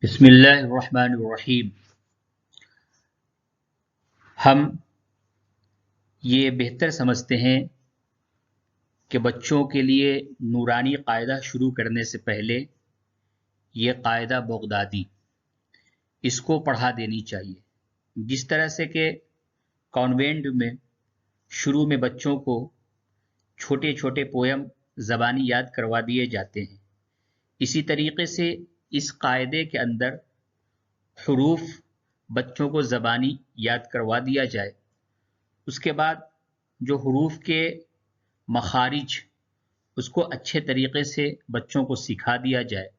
बिस्मिल्लाहिर्रहमानिर्रहीम। हम ये बेहतर समझते हैं कि बच्चों के लिए नूरानी कायदा शुरू करने से पहले ये कायदा बगदादी इसको पढ़ा देनी चाहिए। जिस तरह से कि कॉन्वेंट में शुरू में बच्चों को छोटे छोटे पोयम ज़बानी याद करवा दिए जाते हैं, इसी तरीके से इस कायदे के अंदर हरूफ बच्चों को ज़बानी याद करवा दिया जाए। उसके बाद जो हरूफ के मखारिज उसको अच्छे तरीके से बच्चों को सिखा दिया जाए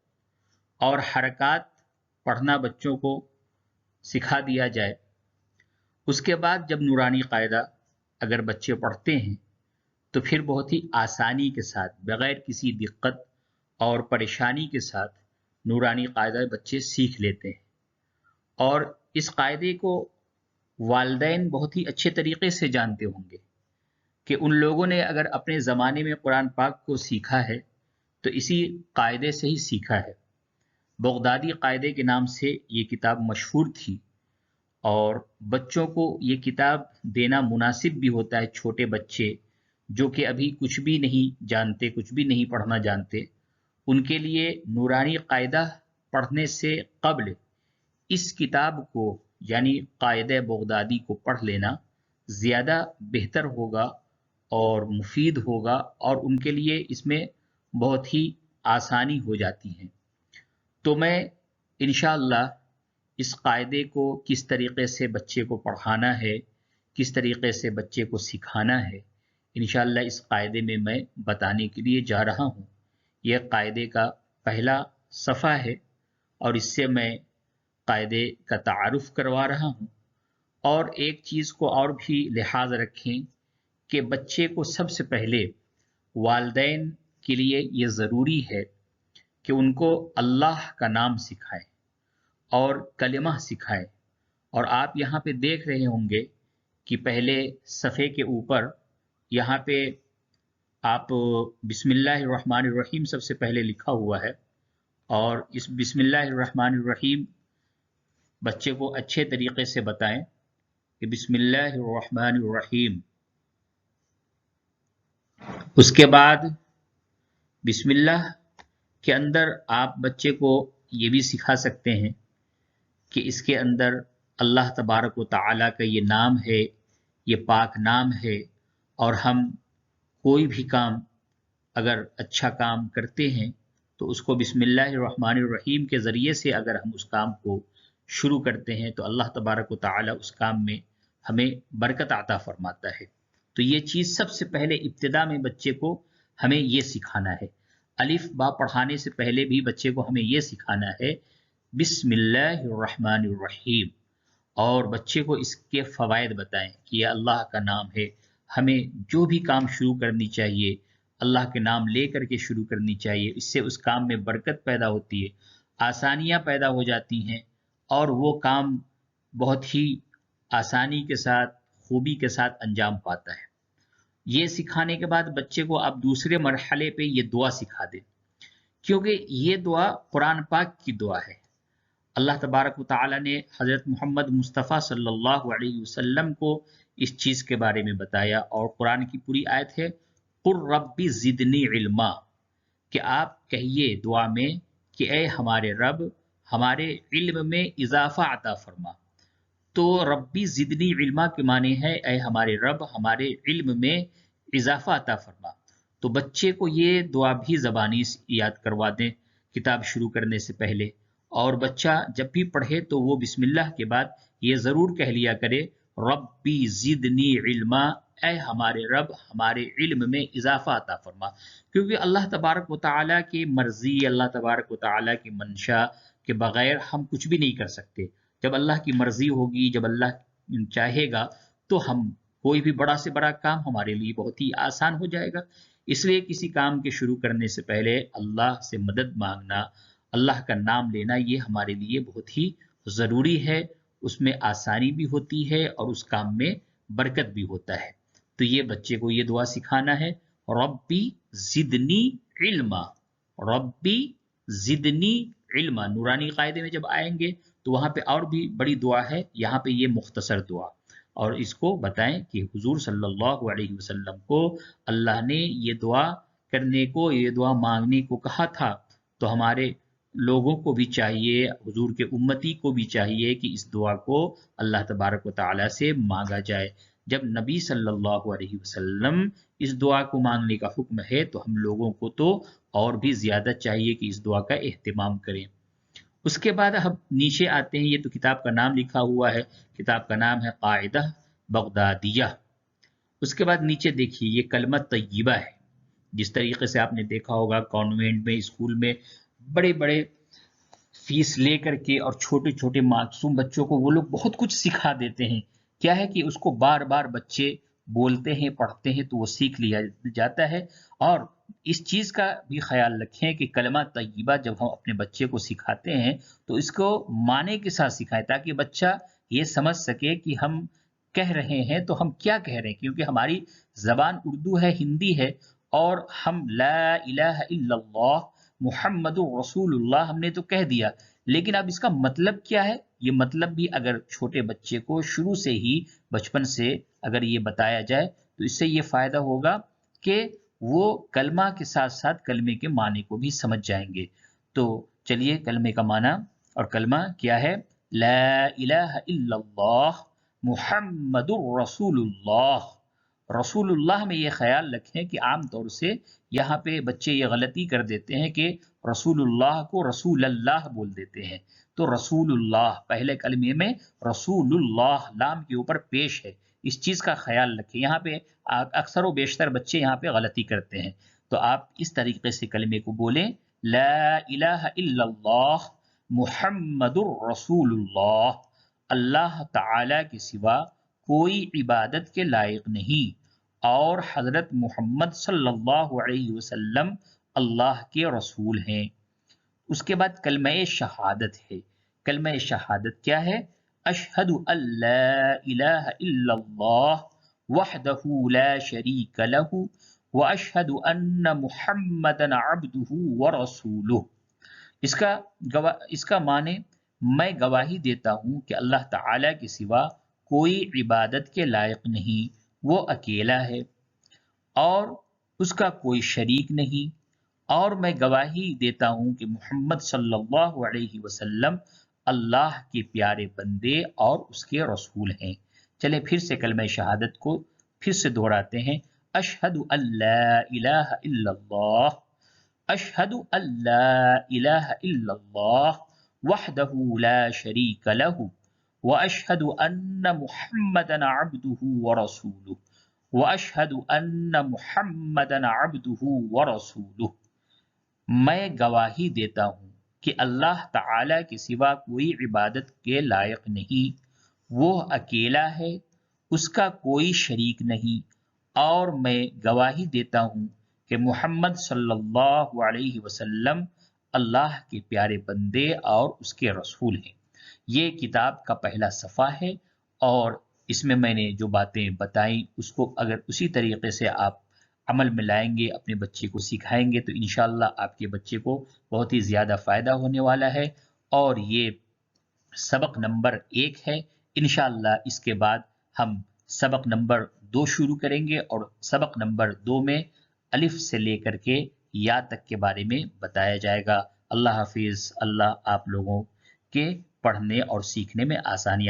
और हरकत पढ़ना बच्चों को सिखा दिया जाए। उसके बाद जब नूरानी कायदा अगर बच्चे पढ़ते हैं तो फिर बहुत ही आसानी के साथ बग़ैर किसी दिक्कत और परेशानी के साथ नूरानी कायदा बच्चे सीख लेते हैं। और इस कायदे को वालिदैन बहुत ही अच्छे तरीके से जानते होंगे कि उन लोगों ने अगर अपने ज़माने में कुरान पाक को सीखा है तो इसी कायदे से ही सीखा है। बगदादी कायदे के नाम से ये किताब मशहूर थी और बच्चों को ये किताब देना मुनासिब भी होता है। छोटे बच्चे जो कि अभी कुछ भी नहीं जानते, कुछ भी नहीं पढ़ना जानते, उनके लिए नूरानी कायदा पढ़ने से कब्ल इस किताब को यानी कायदे बगदादी को पढ़ लेना ज़्यादा बेहतर होगा और मुफीद होगा और उनके लिए इसमें बहुत ही आसानी हो जाती है। तो मैं इंशाअल्लाह इस कायदे को किस तरीके से बच्चे को पढ़ाना है, किस तरीके से बच्चे को सिखाना है, इंशाअल्लाह इस कायदे में मैं बताने के लिए जा रहा हूँ। यह कायदे का पहला सफ़ा है और इससे मैं कायदे का तारुफ करवा रहा हूँ। और एक चीज़ को और भी लिहाज रखें कि बच्चे को सबसे पहले वालिदैन के लिए ये ज़रूरी है कि उनको अल्लाह का नाम सिखाएं और कलिमा सिखाएं। और आप यहाँ पे देख रहे होंगे कि पहले सफ़े के ऊपर यहाँ पे आप बिस्मिल्लाहिर्रहमानिर्रहीम सबसे पहले लिखा हुआ है और इस बिस्मिल्लाहिर्रहमानिर्रहीम बच्चे को अच्छे तरीके से बताएं कि बिस्मिल्लाहिर्रहमानिर्रहीम। उसके बाद बिस्मिल्लाह के अंदर आप बच्चे को ये भी सिखा सकते हैं कि इसके अंदर अल्लाह तबारक व तआला का ये नाम है, ये पाक नाम है और हम कोई भी काम अगर अच्छा काम करते हैं तो उसको बिस्मिल्लाहिर्रहमानिर्रहीम के ज़रिए से अगर हम उस काम को शुरू करते हैं तो अल्लाह तबारक व तआला उस काम में हमें बरकत अता फरमाता है। तो ये चीज़ सबसे पहले इब्तिदा में बच्चे को हमें ये सिखाना है। अलिफ बा पढ़ाने से पहले भी बच्चे को हमें ये सिखाना है बिस्मिल्लाहिर्रहमानिर्रहीम और बच्चे को इसके फ़वाइद बताएं कि ये अल्लाह का नाम है। हमें जो भी काम शुरू करनी चाहिए अल्लाह के नाम ले करके शुरू करनी चाहिए। इससे उस काम में बरकत पैदा होती है, आसानियाँ पैदा हो जाती हैं और वो काम बहुत ही आसानी के साथ, खूबी के साथ अंजाम पाता है। ये सिखाने के बाद बच्चे को आप दूसरे मरहले पे ये दुआ सिखा दें, क्योंकि ये दुआ कुरान पाक की दुआ है। अल्लाह तबारक व तआला ने हज़रत मोहम्मद मुस्तफ़ा सल्लल्लाहु अलैहि वसल्लम को इस चीज़ के बारे में बताया और कुरान की पूरी आयत है कुर रब्बी ज़िदनी इल्मा, कि आप कहिए दुआ में कि ए हमारे रब हमारे इल्म में इजाफा अता फरमा। तो रब्बी ज़िदनी इल्मा के माने है ए हमारे रब हमारे इल्म में इजाफा अता फरमा। तो बच्चे को ये दुआ भी ज़बानी याद करवा दें किताब शुरू करने से पहले, और बच्चा जब भी पढ़े तो वो बिस्मिल्लाह के बाद ये ज़रूर कह लिया करे रब्बी ज़िदनी इल्मा, ऐ हमारे रब हमारे इल्म में इजाफा अता फरमा। क्योंकि अल्लाह तबारक व तआला की मर्ज़ी, अल्लाह तबारक व तआला की मंशा के बग़ैर हम कुछ भी नहीं कर सकते। जब अल्लाह की मर्ज़ी होगी, जब अल्लाह चाहेगा तो हम कोई भी बड़ा से बड़ा काम हमारे लिए बहुत ही आसान हो जाएगा। इसलिए किसी काम के शुरू करने से पहले अल्लाह से मदद मांगना, अल्लाह का नाम लेना, ये हमारे लिए बहुत ही ज़रूरी है। उसमें आसानी भी होती है और उस काम में बरकत भी होता है। तो ये बच्चे को ये दुआ सिखाना है रब्बी ज़िदनी इल्मा, रब्बी ज़िदनी علما، نورانی قاعدے میں جب آئیں گے تو وہاں پہ اور بھی بڑی دعا ہے، یہاں پہ یہ مختصر دعا، اور اس کو بتائیں کہ حضور صلی اللہ علیہ وسلم کو اللہ نے یہ دعا کرنے کو، یہ دعا مانگنے کو کہا تھا، تو ہمارے لوگوں کو بھی چاہیے، حضور کے امتی کو بھی چاہیے کہ اس دعا کو اللہ تبارک و تعالی سے مانگا جائے۔ جب نبی صلی اللہ علیہ وسلم اس دعا کو مانگنے کا حکم ہے تو ہم لوگوں کو تو اور بھی زیادہ چاہیے کہ اس دعا کا اہتمام کریں۔ اس کے بعد ہم نیچے آتے ہیں، یہ تو کتاب کا نام لکھا ہوا ہے، کتاب کا نام ہے قاعدہ بغدادیہ۔ اس کے بعد نیچے دیکھیے یہ کلمہ طیبہ ہے، جس طریقے سے آپ نے دیکھا ہوگا کانوینٹ میں، اسکول میں بڑے بڑے فیس لے کر کے اور چھوٹے چھوٹے معصوم بچوں کو وہ لوگ بہت کچھ سکھا دیتے ہیں، کیا ہے کہ اس کو بار بار بچے بولتے ہیں، پڑھتے ہیں تو وہ سیکھ لیا جاتا ہے۔ اور اس چیز کا بھی خیال رکھیں کہ کلمہ طیبہ جب ہم اپنے بچے کو سکھاتے ہیں تو اس کو معنی کے ساتھ سکھائیں، تاکہ بچہ یہ سمجھ سکے کہ ہم کہہ رہے ہیں تو ہم کیا کہہ رہے ہیں، کیونکہ ہماری زبان اردو ہے، ہندی ہے، اور ہم لا الہ الا اللہ محمد رسول اللہ ہم نے تو کہہ دیا، لیکن اب اس کا مطلب کیا ہے، یہ مطلب بھی اگر چھوٹے بچے کو شروع سے ہی، بچپن سے اگر یہ بتایا جائے تو اس سے یہ فائدہ ہوگا کہ وہ کلمہ کے ساتھ ساتھ کلمے کے معنی کو بھی سمجھ جائیں گے۔ تو چلیے کلمے کا معنی اور کلمہ کیا ہے، لا الہ الا اللہ محمد الرسول اللہ۔ رسول اللہ میں یہ خیال رکھیں کہ عام طور سے یہاں پہ بچے یہ غلطی کر دیتے ہیں کہ رسول اللہ کو رسول اللہ بول دیتے ہیں، تو رسول اللہ پہلے کلمے میں رسول اللہ لام کے اوپر پیش ہے، اس چیز کا خیال رکھیں، یہاں پہ اکثر و بیشتر بچے یہاں پہ غلطی کرتے ہیں۔ تو آپ اس طریقے سے کلمے کو بولیں، لا الہ الا اللہ محمد الرسول اللہ، اللہ تعالی کے سوا کوئی عبادت کے لائق نہیں، اور حضرت محمد صلی اللہ علیہ وسلم اللہ کے رسول ہیں۔ اس کے بعد کلمہ شہادت ہے۔ کلمہ شہادت کیا ہے، اشہد ان لا الہ الا اللہ وحدہ لا شریک لہ واشہد ان محمدا عبدہ ورسولہ۔ اس کا معنی، میں گواہی دیتا ہوں کہ اللہ تعالی کے سوا کوئی عبادت کے لائق نہیں، وہ اکیلا ہے اور اس کا کوئی شریک نہیں، اور میں گواہی دیتا ہوں کہ محمد صلی اللہ علیہ وسلم اللہ کے پیارے بندے اور اس کے رسول ہیں۔ چلے پھر سے کلمہ شہادت کو پھر سے دہراتے ہیں، اشہد ان لا الہ الا اللہ، اشہد ان لا الہ الا اللہ وحدہ لا شریک لہ واشہد ان محمدا عبدہ ورسولہ، واشہد ان محمدا عبدہ ورسولہ۔ میں گواہی دیتا ہوں کہ اللہ تعالی کے سوا کوئی عبادت کے لائق نہیں، وہ اکیلا ہے، اس کا کوئی شریک نہیں، اور میں گواہی دیتا ہوں کہ محمد صلی اللہ علیہ وسلم اللہ کے پیارے بندے اور اس کے رسول ہیں۔ یہ کتاب کا پہلا صفحہ ہے، اور اس میں نے جو باتیں بتائیں اس کو اگر اسی طریقے سے آپ عمل میں لائیں گے، اپنے بچے کو سکھائیں گے، تو انشاءاللہ آپ کے بچے کو بہت ہی زیادہ فائدہ ہونے والا ہے۔ اور یہ سبق نمبر 1 ہے، انشاءاللہ اس کے بعد ہم سبق نمبر 2 شروع کریں گے، اور سبق نمبر 2 میں الف سے لے کر کے یا تک کے بارے میں بتایا جائے گا۔ اللہ حافظ، اللہ آپ لوگوں کے پڑھنے اور سیکھنے میں آسانیاں